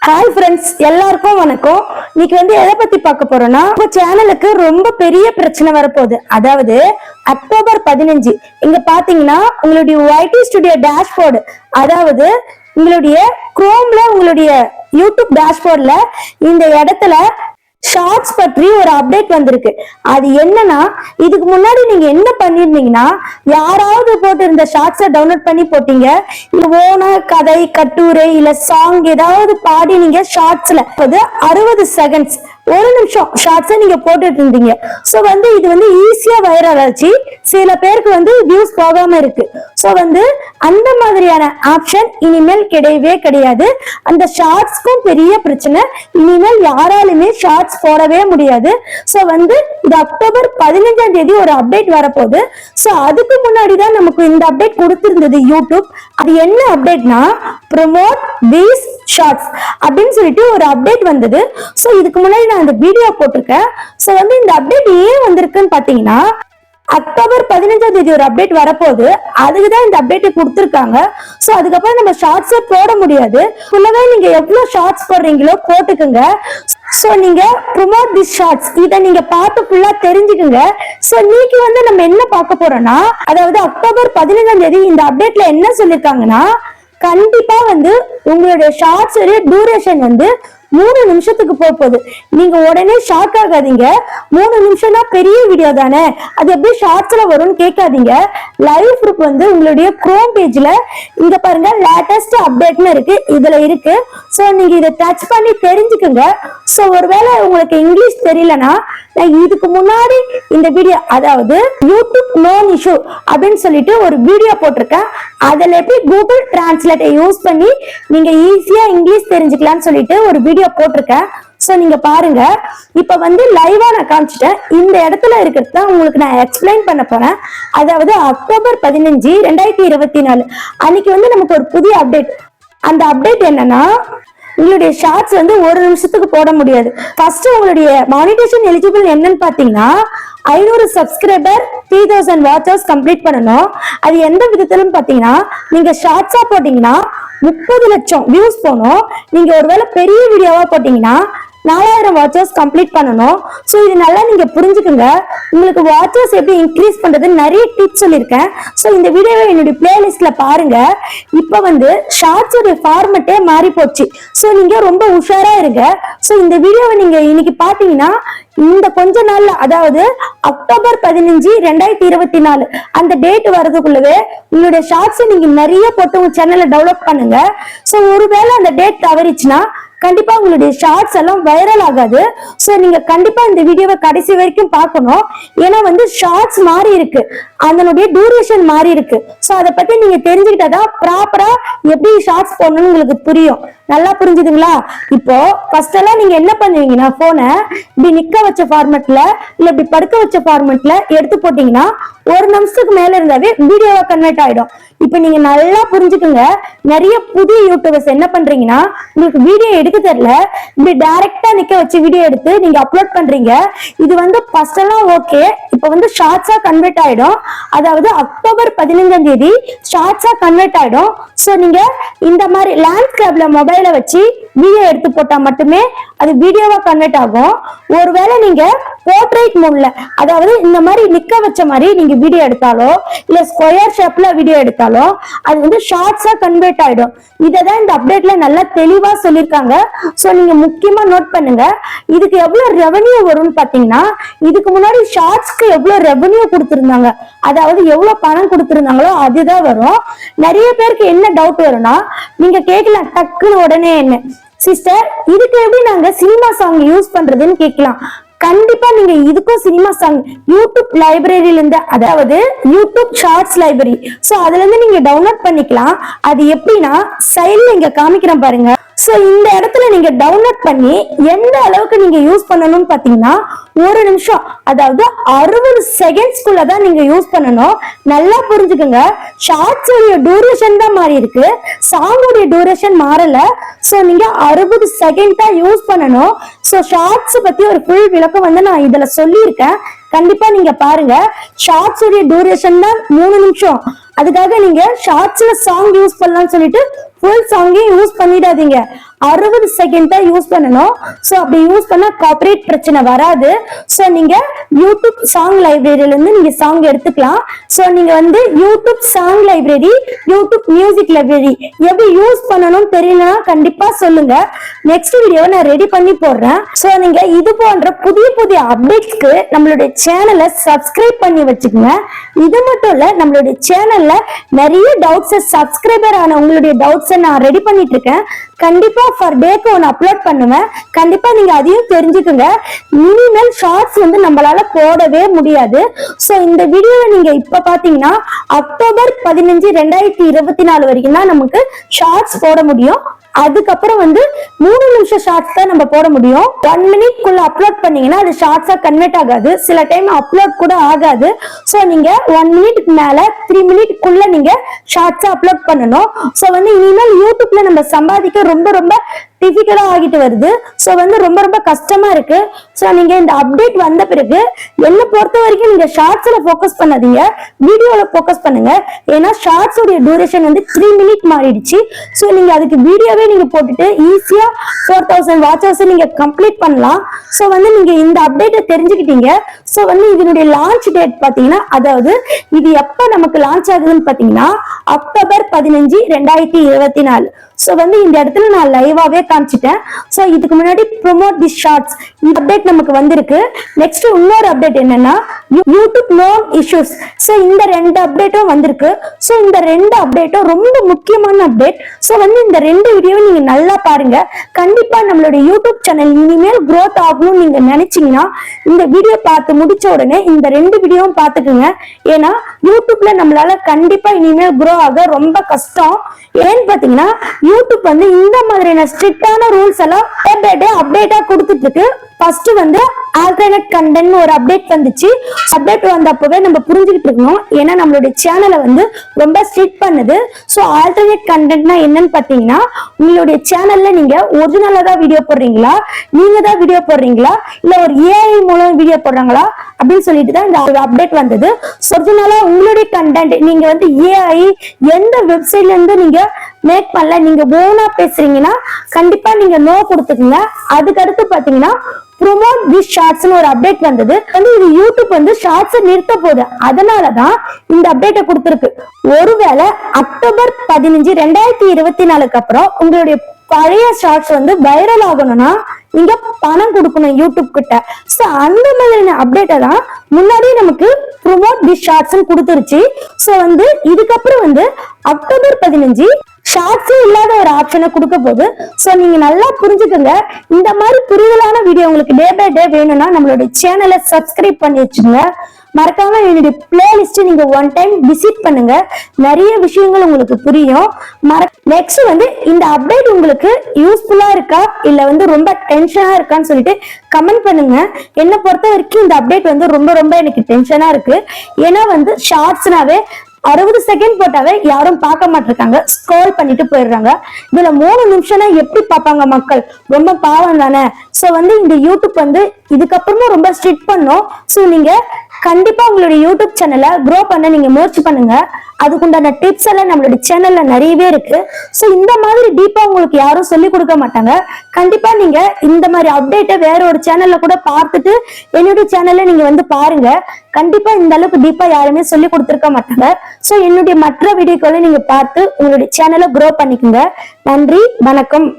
Hi friends, எல்லாருக்கும் வணக்கம். இன்னைக்கு எதை பத்தி பார்க்க போறோம்னா, உங்க சேனலுக்கு ரொம்ப பெரிய பிரச்சனை வரப்போகுது. அதாவது அக்டோபர் 15 இங்க பாத்தீங்கன்னா உங்களுடைய YT ஸ்டுடியோ டேஷ்போர்டு, அதாவது உங்களுடைய குரோம்ல உங்களுடைய யூடியூப் டேஷ்போர்ட்ல இந்த இடத்துல ஷார்ட்ஸ் பற்றி ஒரு அப்டேட் வந்திருக்கு. அது என்னன்னா, இதுக்கு முன்னாடி நீங்க என்ன பண்ணிருந்தீங்கன்னா, யாராவது போட்டு இருந்த ஷார்ட்ஸை டவுன்லோட் பண்ணி போட்டீங்க, இல்ல ஓனா கதை கட்டுரை இல்ல சாங் ஏதாவது பாடி நீங்க ஷார்ட்ஸ்ல 60 செகண்ட்ஸ் ஒரு நிமிஷம் ஷார்ட்ஸை நீங்க போட்டுட்டு இருந்தீங்க. சோ இது ஈஸியா வைரல் ஆச்சு. சில பேருக்கு வியூஸ் போகாம இருக்கு. சோ அந்த மாதிரியான ஆப்ஷன் இனிமேல் கிடையவே கிடையாது. அந்த ஷார்ட்ஸ்க்கும் பெரிய பிரச்சனை. இனிமேல் யாராலுமே ஷார்ட்ஸ் போடவே முடியாது. சோ இது அக்டோபர் 15ஆம் தேதி ஒரு அப்டேட் வரப்போகுது. சோ அதுக்கு முன்னாடிதான் நமக்கு இந்த அப்டேட் கொடுத்திருந்தது யூடியூப். அது என்ன அப்டேட்னா, ப்ரோமோட் தீஸ் ஷார்ட்ஸ் அப்படின்னு சொல்லிட்டு ஒரு அப்டேட் வந்தது. சோ இதுக்கு முன்னாடி நான் அந்த வீடியோ போட்டிருக்கேன். சோ இந்த அப்டேட் ஏன் வந்திருக்குன்னு பாத்தீங்கன்னா, அக்டோபர் 15ஆம் தேதி ஒரு அப்டேட் வரப்போகுது. அதுக்குதான் இந்த அப்டேட் கொடுத்திருக்காங்க. சோ அதுக்கப்புறம் நம்ம ஷார்ட்ஸ் போட முடியாது. ஃபுல்லாவே நீங்க எவ்வளவு ஷார்ட்ஸ் போடுறீங்களோ போட்டுக்குங்க. சோ நீங்க ப்ரோமோட் திஸ் ஷார்ட்ஸ் இதை நீங்க பார்த்து ஃபுல்லா தெரிஞ்சுக்குங்க. சோ இன்னைக்கு நம்ம என்ன பார்க்க போறோம்னா, அதாவது அக்டோபர் 15ஆம் தேதி இந்த அப்டேட்ல என்ன சொல்லிருக்காங்கன்னா, கண்டிப்பா உங்களுடைய ஷார்ட்ஸ் டியூரேஷன் 3 நிமிஷத்துக்கு போகுது. நீங்க உடனே ஷாக் ஆகாதீங்க. 3 நிமிஷம்னா பெரிய வீடியோ தானே, அது எப்படி ஷார்ட்ஸ்ல வரும்னு கேட்காதீங்க. லைவ் ப்ரூஃப் உங்களுடைய குரோம் பேஜ்ல இங்க பாருங்க, லேட்டஸ்ட் அப்டேட்னு இருக்கு, இதுல இருக்கு. சோ நீங்க இதை டச் பண்ணி தெரிஞ்சுக்குங்க. சோ ஒருவேளை உங்களுக்கு இங்கிலீஷ் தெரியலனா, நான் இதுக்கு முன்னாடி இந்த வீடியோ, அதாவது யூடியூப் நோன் இஷ்யூ அப்படின்னு சொல்லிட்டு ஒரு வீடியோ போட்டிருக்கேன். அதுல எப்படி கூகுள் டிரான்ஸ்லேட்டை யூஸ் பண்ணி நீங்க ஈஸியா இங்கிலீஷ் தெரிஞ்சுக்கலாம்னு சொல்லிட்டு ஒரு வீடியோ போட்டிருக்கேன். சோ நீங்க பாருங்க. இப்ப லைவா நான் காமிச்சிட்டேன். இந்த இடத்துல இருக்கிறது தான் உங்களுக்கு நான் எக்ஸ்பிளைன் பண்ண போறேன். அதாவது அக்டோபர் 15, 2024 அன்னைக்கு நமக்கு ஒரு புதிய அப்டேட். அந்த அப்டேட் என்னன்னா, உங்களுடைய ஷார்ட்ஸ் ஒரு நிமிஷத்துக்கு போட முடியாது. ஃபர்ஸ்ட் உங்களுடைய மானிட்டேஷன் எலிஜிபிள் என்னன்னு பாத்தீங்கன்னா, 500 சப்ஸ்கிரைபர் 3000 வாட்சர்ஸ் கம்ப்ளீட் பண்ணணும். அது எந்த விதத்திலும் பாத்தீங்கன்னா, நீங்க ஷார்ட்ஸா போட்டீங்கன்னா 30 லட்சம் வியூஸ் போகணும். நீங்க ஒருவேளை பெரிய வீடியோவா போட்டீங்கன்னா 4000 வாட்சர்ஸ் கம்ப்ளீட் பண்ணணும். சோ இது நல்லா நீங்க புரிஞ்சுக்குங்க. உங்களுக்கு வாட்சர்ஸ் எப்படி இன்க்ரீஸ் பண்றது நிறைய டிப்ஸ் சொல்லியிருக்கேன். சோ இந்த வீடியோவை என்னுடைய பிளேலிஸ்ட்ல பாருங்க. இப்ப ஷார்ட்ஸ் உடைய ஃபார்மட்டே மாறி போச்சு. சோ நீங்க ரொம்ப உஷாரா இருங்க. சோ இந்த வீடியோவை நீங்க இன்னைக்கு பாத்தீங்கன்னா, இந்த கொஞ்ச நாள்ல, அதாவது அக்டோபர் 15, 2024 அந்த டேட் வரதுக்குள்ளவே உங்களுடைய ஷார்ட்ஸ் நீங்க நிறைய போட்டு உங்க சேனலை டெவலப் பண்ணுங்க. சோ ஒருவேளை அந்த டேட் தவறிச்சுன்னா கண்டிப்பா உங்களுடைய ஷார்ட்ஸ் எல்லாம் வைரல் ஆகாது. சோ நீங்க கண்டிப்பா இந்த வீடியோவை கடைசி வரைக்கும் பார்க்கணும். ஏன்னா ஷார்ட்ஸ் மாறி இருக்கு, அதனுடைய டியூரேஷன் மாறி இருக்கு. சோ அதை பத்தி நீங்க தெரிஞ்சுக்கிட்டாதான் ப்ராப்பரா எப்படி ஷார்ட்ஸ் போடணும்னு உங்களுக்கு புரியும். நல்லா புரிஞ்சுதுங்களா? இப்போ ஃபர்ஸ்ட் எல்லாம் நீங்க என்ன பண்ணுவீங்கன்னா, போனை இப்படி நிக்க வச்ச ஃபார்மேட்ல இல்ல இப்படி படுக்க வச்ச ஃபார்மேட்ல எடுத்து போட்டீங்கன்னா 1 நிமிஷத்துக்கு மேல இருந்தாவே வீடியோவா கன்வெர்ட் ஆயிடும். இப்ப நீங்க நல்லா புரிஞ்சுக்குங்க. நிறைய புதிய யூடியூபர்ஸ் என்ன பண்றீங்கன்னா, உங்களுக்கு வீடியோ எடுக்க தெரியல, இப்படி டைரக்டா நிக்க வச்சு வீடியோ எடுத்து நீங்க அப்லோட் பண்றீங்க. இது ஃபர்ஸ்ட் எல்லாம் ஓகே. இப்ப ஷார்ட்ஸா கன்வெர்ட் ஆயிடும். அதாவது அக்டோபர் 15ஆம் தேதி ஷார்ட்ஸா கன்வெர்ட் ஆயிடும். சோ நீங்க இந்த மாதிரி லேண்ட்ஸ்கேப்ல மொபைல வச்சு வீடியோ எடுத்து போட்டா மட்டுமே அது வீடியோவா கன்வெர்ட் ஆகும். ஒருவேளை நீங்க போர்ட்ரைட் மோட்ல, அதாவது இந்த மாதிரி நிக்க வச்ச மாதிரி நீங்க வீடியோ எடுத்தாலோ இல்ல ஸ்கொயர் ஷேப்ல வீடியோ எடுத்தாலோ அது ஷார்ட்ஸா கன்வெர்ட் ஆயிடும். இததான் இந்த அப்டேட்ல நல்லா தெளிவா சொல்லிருக்காங்க. சோ நீங்க முக்கியமா நோட் பண்ணுங்க. இதுக்கு எவ்வளவு ரெவென்யூ வரும்னு பாத்தீங்கன்னா, இதுக்கு முன்னாடி ஷார்ட்ஸ்க்கு எவ்வளவு ரெவென்யூ கொடுத்திருந்தாங்க, அதாவது எவ்வளவு பணம் கொடுத்திருந்தாங்களோ அதுதான் வரும். நிறைய பேருக்கு என்ன டவுட் வரும்னா, நீங்க கேட்கலாம் டக்குன்னு உடனே, என்ன சிஸ்டர் இதுக்கு எப்படி நாங்க சினிமா சாங் யூஸ் பண்றதுன்னு கேட்கலாம். கண்டிப்பா நீங்க இதுக்கும் சினிமா சாங் யூடியூப் லைப்ரரியில இருந்து, அதாவது யூடியூப் ஷார்ட்ஸ் லைப்ரரி, சோ அதுல இருந்து நீங்க டவுன்லோட் பண்ணிக்கலாம். அது எப்படின்னா, சைடுல இங்க காமிக்கிறேன் பாருங்க. சோ இந்த இடத்துல நீங்க டவுன்லோட் பண்ணி எந்த அளவுக்கு நீங்க யூஸ் பண்ணணும்னு பாத்தீங்கன்னா, 1 நிமிஷம், அதாவது 60 செகண்ட்ஸ்க்குள்ளதான் நீங்க யூஸ் பண்ணணும். நல்லா புரிஞ்சுக்குங்க. ஷார்ட்ஸ் உடைய டியூரேஷன் தான் மாறி இருக்கு, சாங் உடைய டியூரேஷன் மாறல. சோ நீங்க 60 செகண்ட் தான் யூஸ் பண்ணணும். சோ ஷார்ட்ஸ் பத்தி ஒரு ஃபுல் விளக்கம் நான் இதுல சொல்லியிருக்கேன். கண்டிப்பா நீங்க பாருங்க. ஷார்ட்ஸ் உடைய டியூரேஷன் தான் 3 நிமிஷம். அதுக்காக நீங்க ஷார்ட்ஸ்ல சாங் யூஸ் பண்ணலாம்னு சொல்லிட்டு ஃபுல் சாங்கையும் யூஸ் பண்ணிடாதீங்க. 60 செகண்ட் தான் யூஸ் பண்ணணும். சோ அப்படி யூஸ் பண்ணா காப்பிரைட் பிரச்சனை வராது. சோ நீங்க யூடியூப் சாங் லைப்ரரியில இருந்து நீங்க சாங் எடுத்துக்கலாம். சோ நீங்க வந்து YouTube song library, YouTube music library எப்படி யூஸ் பண்ணணும் தெரியலனா கண்டிப்பா சொல்லுங்க. நெக்ஸ்ட் வீடியோவை நான் ரெடி பண்ணி போடுறேன். சோ நீங்க இது போன்ற புதிய புதிய அப்டேட்ஸ்க்கு நம்மளுடைய சேனலை சப்ஸ்கிரைப் பண்ணி வச்சுக்கோங்க. இது மட்டும் இல்ல, நம்மளுடைய சேனல்ல நிறைய டவுட்ஸ், சப்ஸ்கிரைபர் ஆன உங்களுடைய டவுட்ஸை நான் ரெடி பண்ணிட்டு இருக்கேன். கண்டிப்பா ஃபர் டேக்கு ஒன்று அப்லோட் பண்ணுவேன். கண்டிப்பா நீங்க அதையும் தெரிஞ்சுக்குங்க. மினிமல் ஷார்ட்ஸ் வந்து நம்மளால போடவே முடியாது. சோ இந்த வீடியோவை நீங்க இப்ப பாத்தீங்கன்னா அக்டோபர் 15, 2024 வரைக்கும் தான் நமக்கு ஷார்ட்ஸ் போட முடியும். அதுக்கப்புறம் வந்து 3 நிமிஷம் ஷார்ட்ஸ் தான் நம்ம போட முடியும். 1 மினிட் குள்ள அப்லோட் பண்ணீங்கன்னா அது ஷார்ட்ஸா கன்வெர்ட் ஆகாது. சில டைம் அப்லோட் கூட ஆகாது. சோ நீங்க 1 மினிட்க்கு மேல 3 மினிட் குள்ள நீங்க ஷார்ட்ஸா அப்லோட் பண்ணணும். சோ வந்து இனிமேல் யூடியூப்ல நம்ம சம்பாதிக்க ரொம்ப ரொம்ப டிஃபிகல்ட்டா ஆகிட்டு வருது. சோ வந்து ரொம்ப ரொம்ப கஷ்டமா இருக்கு. சோ நீங்க இந்த அப்டேட் வந்த பிறகு என்ன பொறுத்த வரைக்கும் நீங்க ஷார்ட்ஸ்ல ஃபோக்கஸ் பண்ணாதீங்க, வீடியோல ஃபோக்கஸ் பண்ணுங்க. ஏன்னா ஷார்ட்ஸ் உடைய டியூரேஷன் வந்து 3 மினிட் மாறிடுச்சு. சோ நீங்க அதுக்கு வீடியோவே நீங்க போட்டுட்டு ஈஸியா 4000 வாட்சஸ் நீங்க கம்ப்ளீட் பண்ணலாம். சோ வந்து நீங்க இந்த அப்டேட்டை தெரிஞ்சுக்கிட்டீங்க. சோ வந்து இதனுடைய லான்ச் டேட் பாத்தீங்கன்னா, அதாவது இது எப்ப நமக்கு லான்ச் ஆகுதுன்னு பாத்தீங்கன்னா அக்டோபர் 15, 2024. சோ வந்து இந்த இடத்துல நான் லைவாவே காமிச்சிட்டேன். சோ இதுக்கு முன்னாடி ப்ரோமோட் தி ஷார்ட்ஸ் இந்த அப்டேட் நமக்கு வந்திருக்கு. நெக்ஸ்ட் இன்னொரு அப்டேட் என்னன்னா யூடியூப் நோன் இஷ்யூஸ். சோ இந்த 2 அப்டேட்டும் வந்திருக்கு. சோ இந்த 2 அப்டேட்டும் ரொம்ப முக்கியமான அப்டேட். சோ வந்து இந்த 2 வீடியோவை நீங்க நல்லா பாருங்க. கண்டிப்பா நம்மளுடைய யூடியூப் சேனல் இனிமேல் growth ஆகணும்னு நீங்க நினைச்சீங்கன்னா இந்த வீடியோ பார்த்து முடிச்ச உடனே இந்த 2 வீடியோவும் பார்த்துக்குங்க. ஏன்னா யூடியூப்ல நம்மளால கண்டிப்பா இனிமேல் grow ஆக ரொம்ப கஷ்டம். ஏன்னு பாத்தீங்கன்னா யூடியூப் வந்து இந்த மாதிரியான ஸ்ட்ரிக்டான ரூல்ஸ் எல்லாம் அப்டேட்டா கொடுத்துட்டு இருக்கு. ஃபர்ஸ்ட் வந்து ஆல்டர்னேட் கண்டென்ட் ஒரு அப்டேட் வந்துச்சு. அப்டேட் வந்தப்பவே நம்ம புரிஞ்சுக்கிட்டு இருக்கணும். ஏன்னா நம்மளுடைய சேனலை வந்து ரொம்ப ஸ்ட்ரிக்ட் பண்ணுது. ஸோ ஆல்டர்னேட் கண்டென்ட்னா என்னன்னு பார்த்தீங்கன்னா, உங்களுடைய சேனல்ல நீங்க ஒரிஜினலா தான் வீடியோ போடுறீங்களா, நீங்க தான் வீடியோ போடுறீங்களா, இல்ல ஒரு ஏஐ மூலம் வீடியோ போடுறாங்களா அப்படின்னு சொல்லிட்டு தான் இந்த அப்டேட் வந்தது. ஒரிஜினலா உங்களுடைய கண்டென்ட் நீங்க வந்து ஏஐ எந்த வெப்சைட்ல இருந்து நீங்க மேக் பண்ணல, நீங்க ஓனா பேசுறீங்கன்னா கண்டிப்பா நீங்க நோ கொடுத்துக்குங்க. அதுக்கு அடுத்து பாத்தீங்கன்னா ப்ரோமோட் தி ஷார்ட்ஸ்னு ஒரு அப்டேட் வந்தது. வந்து இது யூடியூப் வந்து ஷார்ட்ஸ் நிறுத்த போகுது. அதனாலதான் இந்த அப்டேட்டை கொடுத்திருக்கு. ஒருவேளை அக்டோபர் 15, 2024 அப்புறம் உங்களுடைய பழைய ஷார்ட்ஸ் வந்து வைரல் ஆகணும்னா நீங்க பணம் கொடுக்கணும் யூடியூப் கிட்ட. சோ அந்த மாதிரியான அப்டேட்டை தான் முன்னாடியே நமக்கு ப்ரோமோட் தி ஷார்ட்ஸ் கொடுத்துருச்சு. சோ வந்து இதுக்கப்புறம் வந்து அக்டோபர் 15 ஷார்ட்ஸே இல்லாத ஒரு ஆப்ஷனை கொடுக்க போகுது. சோ நீங்க நல்லா புரிஞ்சுக்கங்க. இந்த மாதிரி புரிதலான வீடியோ உங்களுக்கு டே பை டே வேணும்னா நம்மளுடைய சேனலை சப்ஸ்கிரைப் பண்ணி வச்சுங்க. மறக்காம என்னுடைய பிளேலிஸ்ட் நீங்க ஒன் டைம் விசிட் பண்ணுங்க. நிறைய விஷயங்கள் உங்களுக்கு புரியும். நெக்ஸ்ட் வந்து இந்த அப்டேட் உங்களுக்கு யூஸ்ஃபுல்லா இருக்கா இல்ல வந்து ரொம்ப டென்ஷனா இருக்கான்னு சொல்லிட்டு கமெண்ட் பண்ணுங்க. என்ன பொறுத்த வரைக்கும் இந்த அப்டேட் வந்து ரொம்ப ரொம்ப எனக்கு டென்ஷனா இருக்கு. ஏன்னா வந்து ஷார்ட்ஸ்னாவே 60 செகண்ட் போட்டாவே யாரும் பார்க்க மாட்டிருக்காங்க, ஸ்க்ரோல் பண்ணிட்டு போயிடுறாங்க. இதுல 3 நிமிஷம்னா எப்படி பார்ப்பாங்க மக்கள்? ரொம்ப பாவம் தானே. சோ வந்து இந்த யூடியூப் வந்து இதுக்கப்புறமும் ரொம்ப ஸ்ட்ரிக்ட் பண்ணும். சோ நீங்க கண்டிப்பா உங்களுடைய யூடியூப் சேனலை க்ரோ பண்ண நீங்க முயற்சி பண்ணுங்க. அதுக்குண்டான டிப்ஸ் எல்லாம் நம்மளுடைய சேனல்ல நிறையவே இருக்கு. சோ இந்த மாதிரி டீப்பா உங்களுக்கு யாரும் சொல்லி கொடுக்க மாட்டாங்க. கண்டிப்பா நீங்க இந்த மாதிரி அப்டேட்டை வேற ஒரு சேனல்ல கூட பார்த்துட்டு என்னுடைய சேனல்ல நீங்க வந்து பாருங்க. கண்டிப்பா இந்த அளவுக்கு டீப்பா யாருமே சொல்லி கொடுத்துருக்க மாட்டாங்க. சோ என்னுடைய மற்ற வீடியோக்களை நீங்க பார்த்து உங்களுடைய சேனலை க்ரோ பண்ணிக்கோங்க. நன்றி, வணக்கம்.